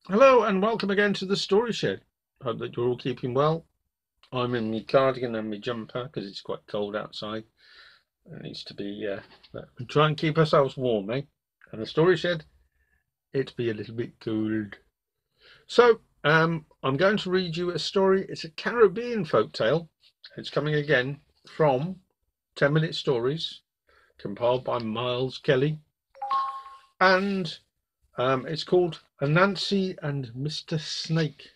Hello and welcome again to the Story Shed. Hope that you're all keeping well. I'm in my cardigan and my jumper because it's quite cold outside. It needs to be, we try and keep ourselves warm, eh? And the Story Shed, it'd be a little bit cold. I'm going to read you a story. It's a Caribbean folk tale. It's coming again from 10 Minute Stories, compiled by Miles Kelly. And it's called Anansi and Mr. Snake.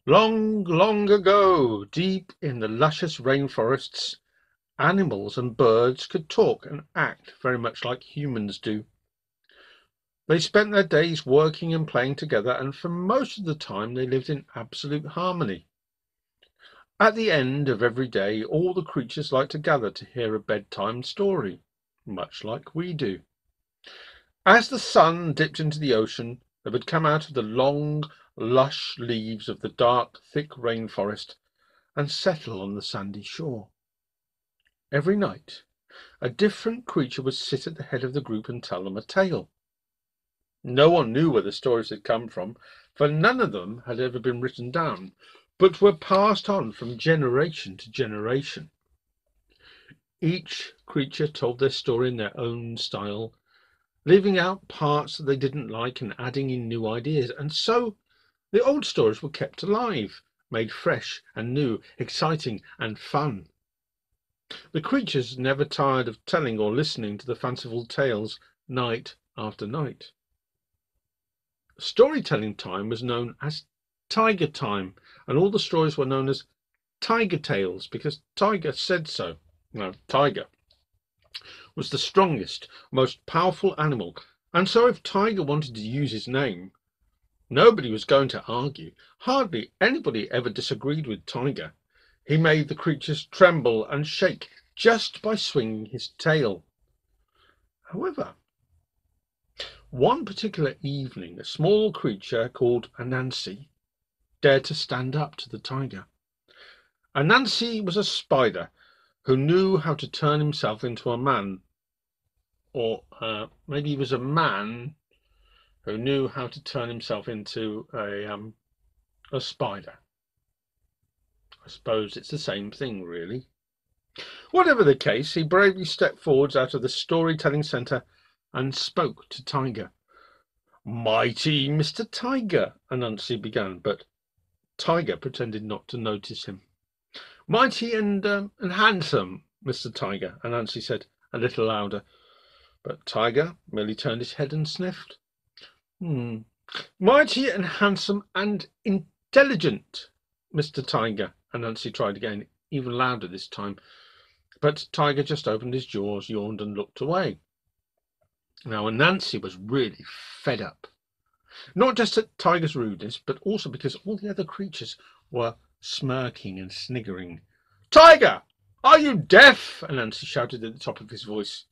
Long, long ago, deep in the luscious rainforests, animals and birds could talk and act very much like humans do. They spent their days working and playing together, and for most of the time they lived in absolute harmony. At the end of every day, all the creatures liked to gather to hear a bedtime story, much like we do. As the sun dipped into the ocean, they would come out of the long, lush leaves of the dark, thick rainforest and settle on the sandy shore. Every night, a different creature would sit at the head of the group and tell them a tale. No one knew where the stories had come from, for none of them had ever been written down, but were passed on from generation to generation. Each creature told their story in their own style, leaving out parts that they didn't like and adding in new ideas, and so the old stories were kept alive, made fresh and new, exciting and fun. The creatures never tired of telling or listening to the fanciful tales night after night. Storytelling time was known as Tiger Time, and all the stories were known as Tiger Tales because Tiger said so. No, Tiger was the strongest, most powerful animal, and so if Tiger wanted to use his name, nobody was going to argue. Hardly anybody ever disagreed with Tiger. He made the creatures tremble and shake just by swinging his tail. However, one particular evening, a small creature called Anansi dared to stand up to the tiger. Anansi was a spider who knew how to turn himself into a man, or maybe he was a man who knew how to turn himself into a spider. I suppose it's the same thing, really. Whatever the case, he bravely stepped forwards out of the storytelling centre and spoke to Tiger. Mighty Mr. Tiger, Anansi began, but Tiger pretended not to notice him. Mighty and handsome, Mr. Tiger, Anansi said, a little louder, but Tiger merely turned his head and sniffed. Hmm. Mighty and handsome and intelligent, Mr. Tiger, Anansi tried again, even louder this time, but Tiger just opened his jaws, yawned, and looked away. Now, Anansi was really fed up. Not just at Tiger's rudeness, but also because all the other creatures were smirking and sniggering. Tiger! Are you deaf? Anansi shouted at the top of his voice.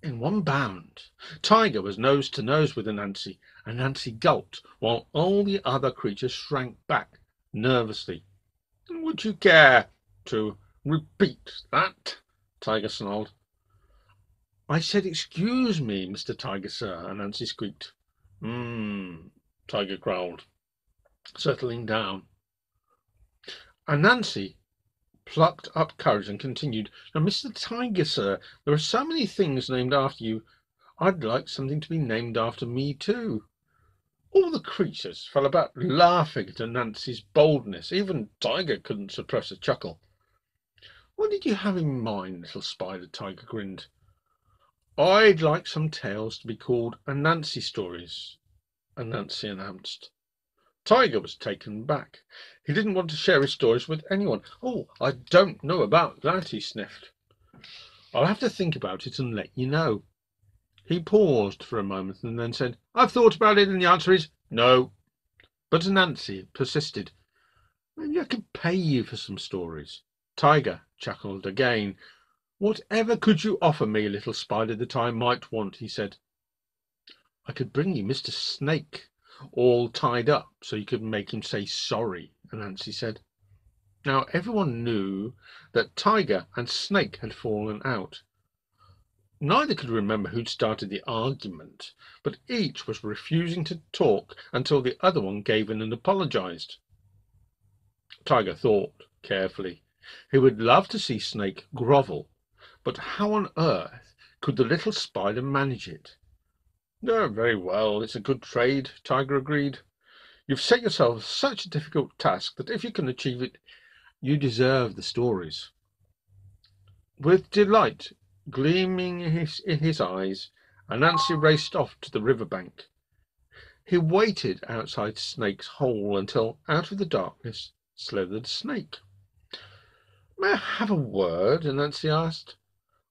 In one bound, Tiger was nose to nose with Anansi. Anansi gulped, while all the other creatures shrank back nervously. Would you care to repeat that? Tiger snarled. I said, excuse me, Mr. Tiger, sir, Anansi squeaked. Tiger growled, settling down. Anansi plucked up courage and continued, Now, Mr. Tiger, sir, there are so many things named after you. I'd like something to be named after me, too. All the creatures fell about laughing at Anansi's boldness. Even Tiger couldn't suppress a chuckle. What did you have in mind, little spider? Tiger grinned. I'd like some tales to be called Anansi stories, Anansi announced. Tiger was taken back. He didn't want to share his stories with anyone. Oh, I don't know about that, he sniffed. I'll have to think about it and let you know. He paused for a moment and then said, I've thought about it and the answer is no. But Anansi persisted. Maybe I could pay you for some stories. Tiger chuckled again. Whatever could you offer me, little spider, that I might want, he said. I could bring you Mr. Snake, all tied up, so you could make him say sorry, Anansi said. Now everyone knew that Tiger and Snake had fallen out. Neither could remember who'd started the argument, but each was refusing to talk until the other one gave in and apologized. Tiger thought carefully. He would love to see Snake grovel, but how on earth could the little spider manage it? "Oh, very well, it's a good trade," Tiger agreed. "You've set yourself such a difficult task that if you can achieve it, you deserve the stories." With delight gleaming in his eyes, Anansi raced off to the river bank. He waited outside Snake's hole until out of the darkness slithered Snake. "May I have a word?" Anansi asked.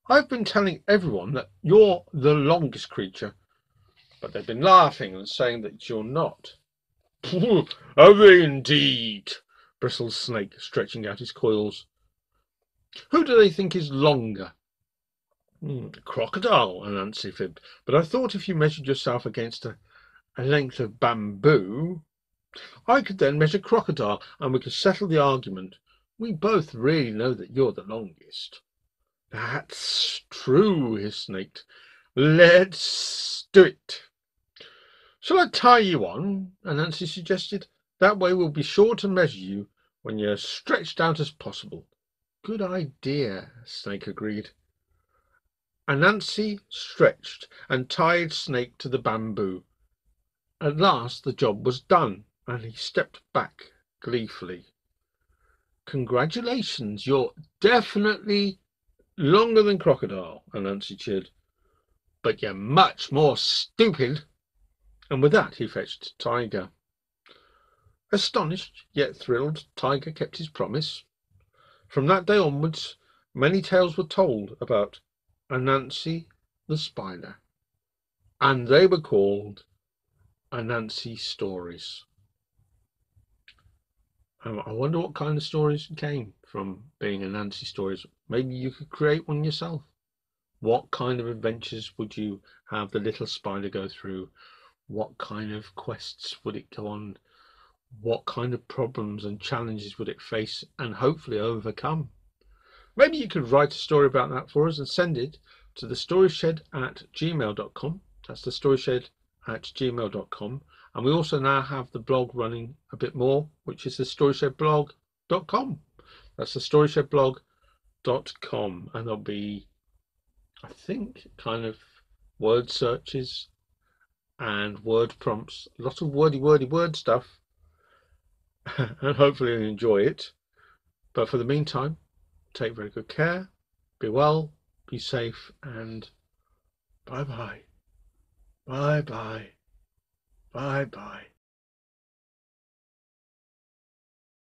"I've been telling everyone that you're the longest creature, but they've been laughing and saying that you're not." "Have they indeed?" bristled Snake, stretching out his coils. "Who do they think is longer?" "Crocodile," Anansi fibbed. "But I thought if you measured yourself against a length of bamboo, I could then measure crocodile, and we could settle the argument. We both really know that you're the longest." "That's true," hissed Snake. "Let's do it." "Shall I tie you on?" Anansi suggested. "That way we'll be sure to measure you when you're stretched out as possible." "Good idea," Snake agreed. Anansi stretched and tied Snake to the bamboo. At last the job was done, and he stepped back gleefully. "Congratulations, you're definitely longer than Crocodile," Anansi cheered. "But you're much more stupid." And with that he fetched Tiger. Astonished yet thrilled, Tiger kept his promise. From that day onwards, many tales were told about Anansi the spider, and they were called Anansi stories. I wonder what kind of stories came from being Anansi stories. Maybe you could create one yourself. What kind of adventures would you have the little spider go through? What kind of quests would it go on? What kind of problems and challenges would it face and hopefully overcome? Maybe you could write a story about that for us and send it to thestoryshed@gmail.com. That's thestoryshed@gmail.com. And we also now have the blog running a bit more, which is thestoryshed.blog.com. That's thestoryshed.blog.com. And there'll be, I think, kind of word searches and word prompts, a lot of wordy word stuff. And hopefully you enjoy it. But for the meantime, take very good care, be well, be safe, and bye bye. Bye bye. Bye bye.